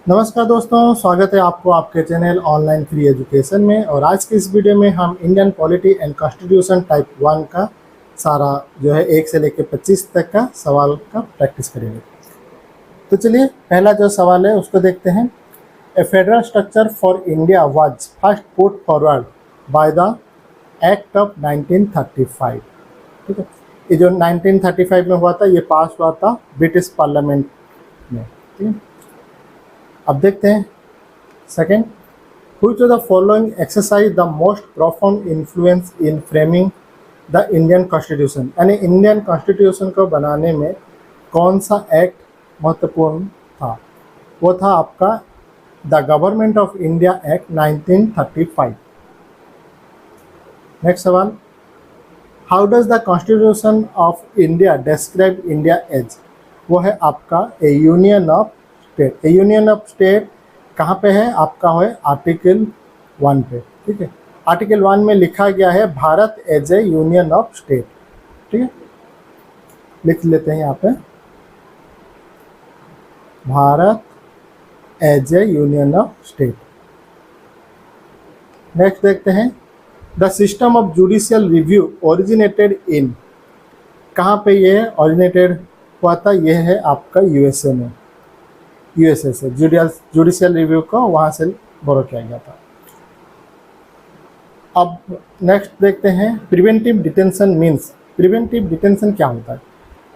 नमस्कार दोस्तों, स्वागत है आपको आपके चैनल ऑनलाइन फ्री एजुकेशन में। और आज की इस वीडियो में हम Indian polity and constitution type 1 का सारा जो है 1 से लेकर 25 तक का सवाल का प्रैक्टिस करेंगे। तो चलिए पहला जो सवाल है उसको देखते हैं। A federal structure for India was first put forward by the act of 1935। ठीक है, ये जो 1935 में हुआ था ये पास हुआ था ब्रिटिश पार्लियामेंट में। ठीक है, अब देखते हैं second, which of the following exercise the most profound influence in framing the Indian constitution. यानी इंडियन कॉन्स्टिट्यूशन को बनाने में कौन सा एक्ट महत्वपूर्ण था? वो था आपका the government of India act 1935। Next सवाल, how does the constitution of India describe India as? वो है आपका a union of state. A union of state कहाँ पे है? आपका है आर्टिकल 1 पे। ठीक है, आर्टिकल 1 में लिखा गया है Bharat as a union of state. ठीक है, लिख लेते हैं यहाँ पे Bharat as a union of state. Next देखते हैं, the system of judicial review originated in. कहाँ पे ये ओरिजिनेटेड हुआ था? ये है आपका यूएसए में, यूएसए से जुडिशियल रिव्यू को वहाँ से बोरो किया गया था। अब नेक्स्ट देखते हैं, preventive detention means. Preventive detention क्या होता है?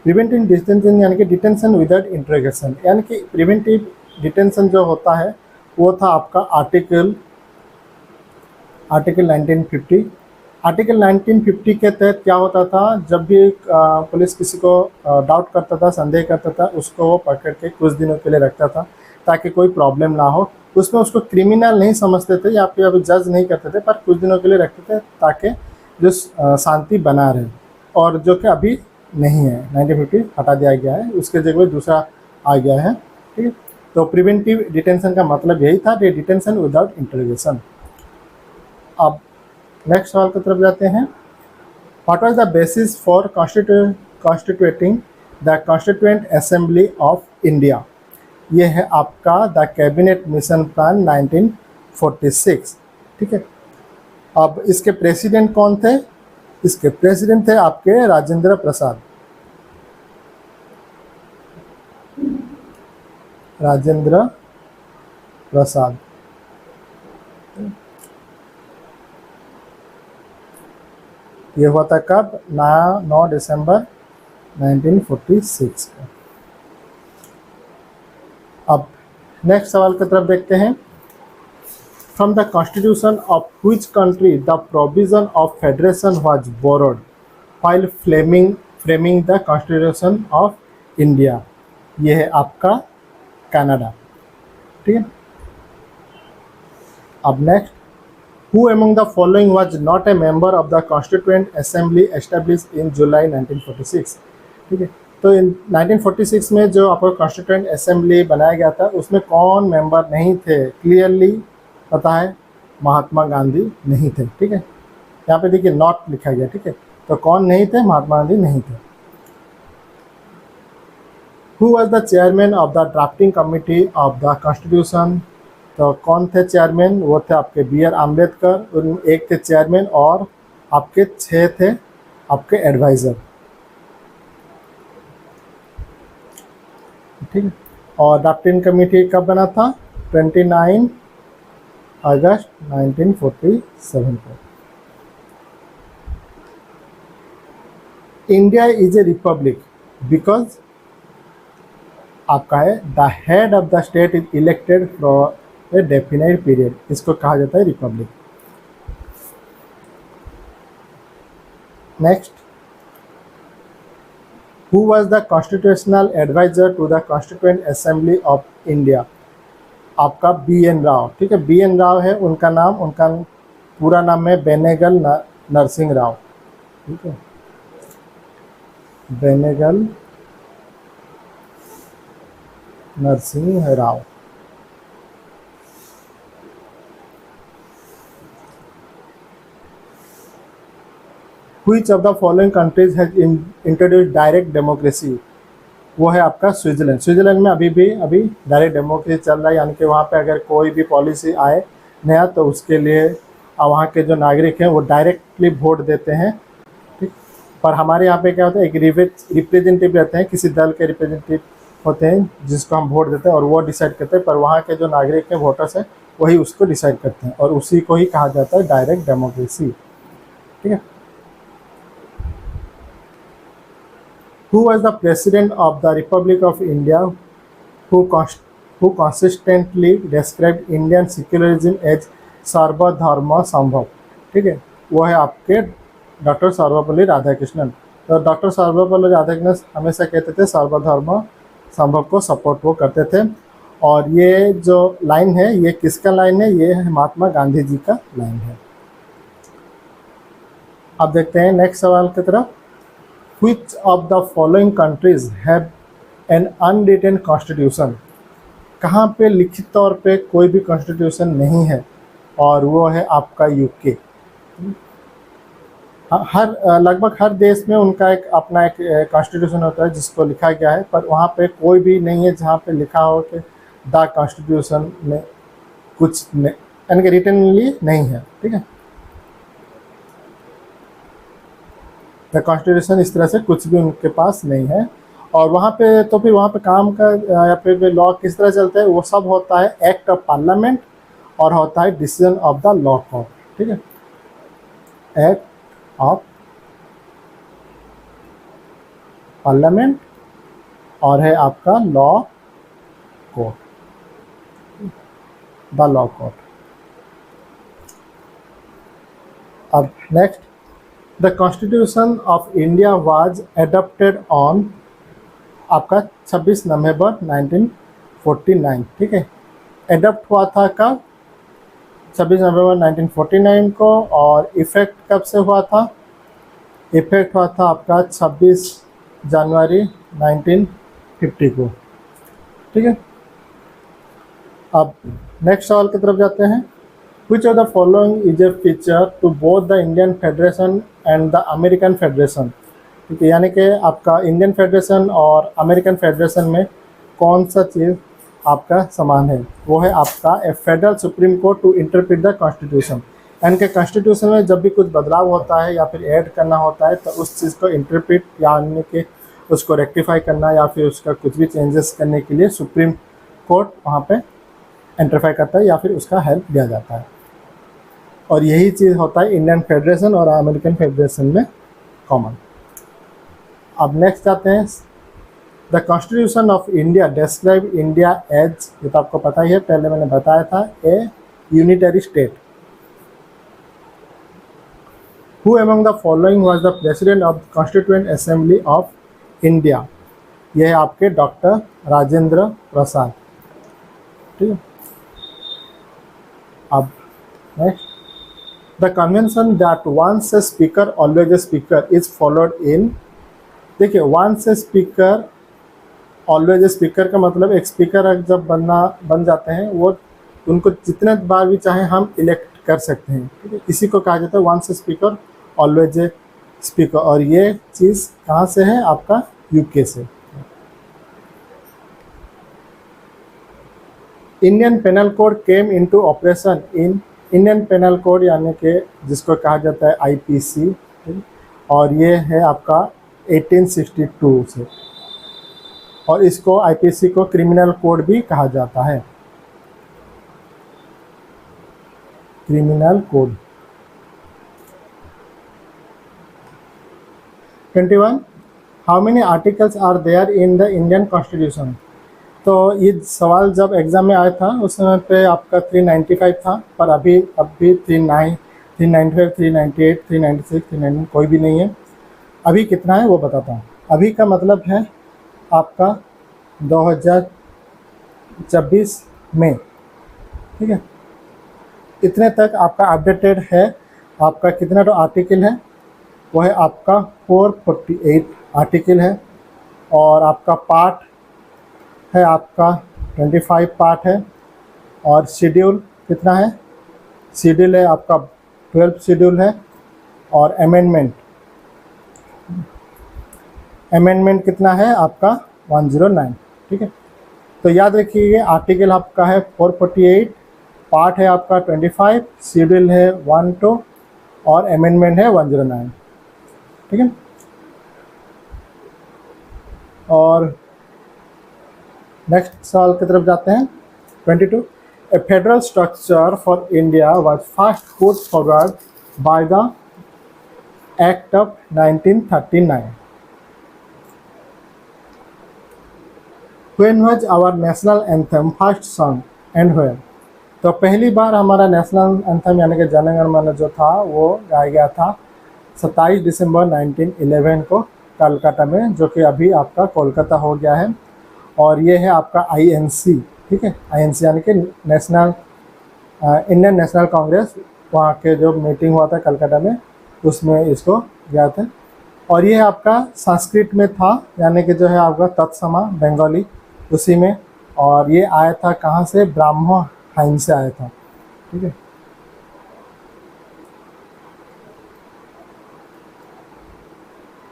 प्रिवेंटिव डिटेंशन यानी कि डिटेंशन विदाउट इंट्रोगेशन। यानी कि प्रिवेंटिव डिटेंशन जो होता है वो था आपका आर्टिकल 1950। आर्टिकल 1950 के तहत क्या होता था, जब भी पुलिस किसी को डाउट करता था, संदेह करता था, उसको वो पकड़ के कुछ दिनों के लिए रखता था ताकि कोई प्रॉब्लम ना हो। उसमें उसको क्रिमिनल नहीं समझते थे या फिर अभी जज नहीं करते थे, पर कुछ दिनों के लिए रखते थे ताकि जो शांति बना रहे, और जो कि अभी नहीं है। 1950 हटा दिया गया है, उसके जगह दूसरा आ गया है। ठीक है, तो प्रिवेंटिव डिटेंशन का मतलब यही था, डिटेंशन विदाउट इंट्रोगेशन। अब नेक्स्ट सवाल की तरफ जाते हैं, what was the basis for constituting the constituent assembly of India? ये है आपका द कैबिनेट मिशन प्लान 1946। ठीक है, अब इसके प्रेसिडेंट कौन थे? इसके प्रेसिडेंट थे आपके राजेंद्र प्रसाद। राजेंद्र प्रसाद। ये हुआ था कब? 9 दिसंबर 1946 को। अब नेक्स्ट सवाल की तरफ देखते हैं, from the constitution of which country the provision of federation was borrowed while framing the constitution of India? ये है आपका कनाडा। ठीक है, अब next, who among the following was not a member of the Constituent Assembly established in July 1946? ठीक है, तो इन 1946 में जो आपका कॉन्स्टिट्यूएंट असेंबली बनाया गया था उसमें कौन मेंबर नहीं थे? क्लियरली पता है, महात्मा गांधी नहीं थे। ठीक है, यहाँ पे देखिए नॉट लिखा गया। ठीक है, तो कौन नहीं थे? महात्मा गांधी नहीं थे। Who was the chairman of the drafting committee of the Constitution? तो कौन थे चेयरमैन? वो थे आपके बी.आर. अम्बेडकर। उन एक थे चेयरमैन और आपके 6 थे आपके एडवाइज़र। ठीक है, और ड्राफ्टिंग कमेटी कब बना था? 29 अगस्त 1947 को। India is a republic because आपका है the head of the state is elected for a definite period. इसको कहा जाता है republic. Next, who was the constitutional adviser to the constituent assembly of India? आपका बी.एन. राव। ठीक है, बी.एन. राव है उनका नाम। उनका पूरा नाम है बेनेगल नरसिंह राव। ठीक है, Benegal Narasimha Rao. Which of the following countries has introduced direct democracy? वो है आपका स्विट्ज़रलैंड। स्विट्ज़रलैंड में अभी डायरेक्ट डेमोक्रेसी चल रहा है, यानी कि वहाँ पे अगर कोई भी पॉलिसी आए नया तो उसके लिए वहाँ के जो नागरिक हैं वो डायरेक्टली वोट देते हैं, ठीक। पर हमारे यहाँ पे क्या होता है, एक रिप्रेजेंटेटिव रहते हैं, किसी दल के रिप्रेजेंटेटिव होते हैं जिसको हम वोट देते हैं और वो डिसाइड करते हैं, पर वहाँ के जो नागरिक हैं, वोटर्स हैं, वही उसको डिसाइड करते हैं और उसी को ही कहा जाता है डायरेक्ट डेमोक्रेसी, ठीक है। Who was the president of the Republic of India who consistently described Indian secularism as सर्वधर्म संभव, ठीक है। वो है आपके डॉक्टर सर्वपल्ली राधाकृष्णन। तो डॉक्टर सर्वपल्ली राधाकृष्णन हमेशा कहते थे सर्वधर्म संभव को सपोर्ट वो करते थे। और ये जो लाइन है ये किसका लाइन है, ये है महात्मा गांधी जी का लाइन है। अब देखते हैं नेक्स्ट सवाल की तरफ। Which of the following countries have an unwritten constitution? कहाँ पे लिखित तौर पे कोई भी कॉन्स्टिट्यूशन नहीं है, और वो है आपका यूके। लगभग हर देश में उनका एक अपना एक कॉन्स्टिट्यूशन होता है जिसको लिखा गया है, पर वहाँ पे कोई भी नहीं है जहाँ पे लिखा हो कि द कॉन्स्टिट्यूशन में कुछ यानी कि रिटनली नहीं है, ठीक है। द कॉन्स्टिट्यूशन इस तरह से कुछ भी उनके पास नहीं है। और वहाँ पे तो फिर वहाँ पे काम का या फिर लॉ किस तरह चलता है, वो सब होता है एक्ट ऑफ पार्लियामेंट और होता है decision of the law court, ठीक है। एक्ट ऑफ पार्लियामेंट और है आपका law court, the law court. अब next, the constitution of India was adopted on आपका 26 नवंबर 1949, ठीक है। एडॉप्ट हुआ था कब, 26 नवंबर 1949 को। और इफ़ेक्ट कब से हुआ था, इफ़ेक्ट हुआ था आपका 26 जनवरी 1950 को, ठीक है। अब नेक्स्ट सवाल की तरफ जाते हैं। Which of the following is a feature to both the Indian Federation and the American Federation? ठीक है, यानी कि आपका इंडियन फेडरेशन और अमेरिकन फेडरेशन में कौन सा चीज़ आपका समान है, वो है आपका a federal supreme court to interpret the constitution. यानी कि कॉन्स्टिट्यूशन में जब भी कुछ बदलाव होता है या फिर ऐड करना होता है तो उस चीज़ को इंटरप्रेट यानी कि उसको रेक्टिफाई करना या फिर उसका कुछ भी चेंजेस करने के लिए सुप्रीम कोर्ट वहाँ पे इंटरफेयर करता है या फिर उसका हेल्प दिया जाता है। और यही चीज़ होता है इंडियन फेडरेशन और अमेरिकन फेडरेशन में कॉमन। अब नेक्स्ट आते हैं, the constitution of India describe India as, ये तो आपको पता ही है, पहले मैंने बताया था, a unitary state. Who among the following was the president of constituent assembly of India, यह है आपके डॉक्टर राजेंद्र प्रसाद, ठीक है। अब next, the convention that once a speaker always a speaker is followed in, देखिए once a speaker always a speaker का मतलब एक स्पीकर जब बन जाते हैं वो उनको जितने बार भी चाहे हम इलेक्ट कर सकते हैं, ठीक है। इसी को कहा जाता है once a speaker always a speaker. और ये चीज़ कहाँ से है, आपका यूके से। Indian penal code came into operation in, Indian penal code यानी कि जिसको कहा जाता है आईपीसी, और ये है आपका 1862 से। और इसको आईपीसी को क्रिमिनल कोड भी कहा जाता है, criminal code. 21, how many articles are there in the Indian constitution. तो ये सवाल जब एग्ज़ाम में आया था उस समय पे आपका 395 था, पर अभी 395, 398, 396, 399 कोई भी नहीं है। अभी कितना है वो बताता हूँ। अभी का मतलब है आपका 2024 में, ठीक है। इतने तक आपका अपडेटेड है। आपका कितना तो आर्टिकल है, वो है आपका 448 आर्टिकल है। और आपका पार्ट है आपका 25 पार्ट है। और शेड्यूल कितना है, शेड्यूल है आपका 12 शेड्यूल है। और अमेंडमेंट कितना है आपका 109। ठीक है, तो याद रखिए आर्टिकल आपका है 448, पार्ट है आपका 25, शेड्यूल है 1-2 और अमेंडमेंट है 109। ठीक है, और नेक्स्ट सवाल की तरफ जाते हैं। 22, a federal structure for India was first put forward by the act of 1939। When was our national anthem first sung and where? तो पहली बार हमारा नेशनल एंथम यानी कि जन गण मन जो था वो गाया गया था 27 दिसंबर 1911 को कलकत्ता में, जो कि अभी आपका कोलकाता हो गया है। और ये है आपका INC। ठीक है, INC यानी कि नेशनल इंडियन नेशनल कांग्रेस, वहाँ के जो मीटिंग हुआ था कलकत्ता में उसमें इसको गया था। और ये आपका संस्कृत में था, यानी कि जो है आपका तत्समा बंगाली उसी में। और ये आया था कहाँ से? ब्राह्मो हाइन से आया था। ठीक है,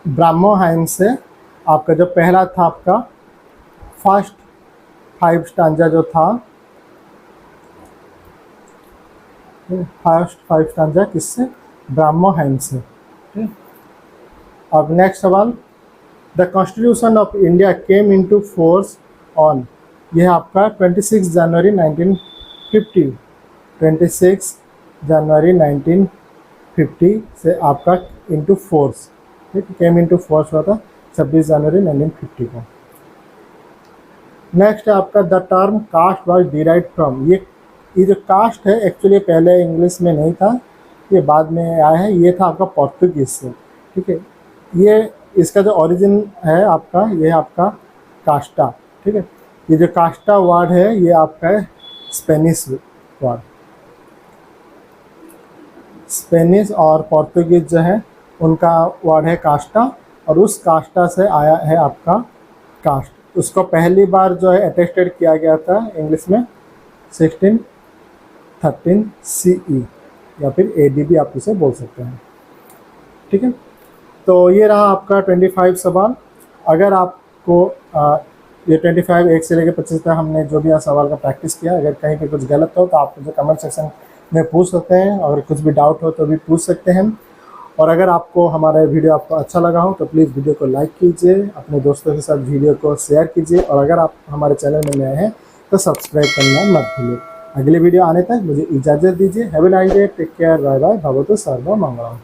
ब्राह्मो हाइन से आपका जो पहला था आपका फर्स्ट 5 स्टांजा जो था, फर्स्ट 5 स्टांजा किससे? ब्राह्मो हाइन से। अब नेक्स्ट सवाल, the constitution of India came into force on, यह आपका 26 जनवरी 1950, 26 जनवरी 1950 से आपका इनटू फोर्स। ठीक, केम इनटू फोर्स हुआ था 26 जनवरी 1950 को। नेक्स्ट है आपका the term caste was derived from, ये जो कास्ट है एक्चुअली पहले इंग्लिश में नहीं था, ये बाद में आया है। ये था आपका पोर्तुगीज से। ठीक है, ये इसका जो ओरिजिन है आपका, ये आपका कास्टा। ठीक है, ये जो कास्टा वर्ड है ये आपका है स्पेनिश वर्ड। स्पेनिश और पोर्तुगीज जो है उनका वर्ड है कास्टा, और उस कास्टा से आया है आपका कास्ट। उसको पहली बार जो है अटेस्टेड किया गया था इंग्लिश में 1613 CE या फिर AD भी आप इसे बोल सकते हैं। ठीक है, तो ये रहा आपका 25 सवाल। अगर आपको ये 25 1 से लेकर 25 तक हमने जो भी सवाल का प्रैक्टिस किया, अगर कहीं पे कुछ गलत हो तो आप मुझे कमेंट सेक्शन में पूछ सकते हैं, और कुछ भी डाउट हो तो भी पूछ सकते हैं। और अगर आपको हमारा वीडियो आपको अच्छा लगा हो तो प्लीज़ वीडियो को लाइक कीजिए, अपने दोस्तों के साथ वीडियो को शेयर कीजिए, और अगर आप हमारे चैनल में नए हैं तो सब्सक्राइब करना मत भूलिए। अगले वीडियो आने तक मुझे इजाज़त दीजिए। Have a nice day, take care, bye bye, भवतु सर्वमंगलम।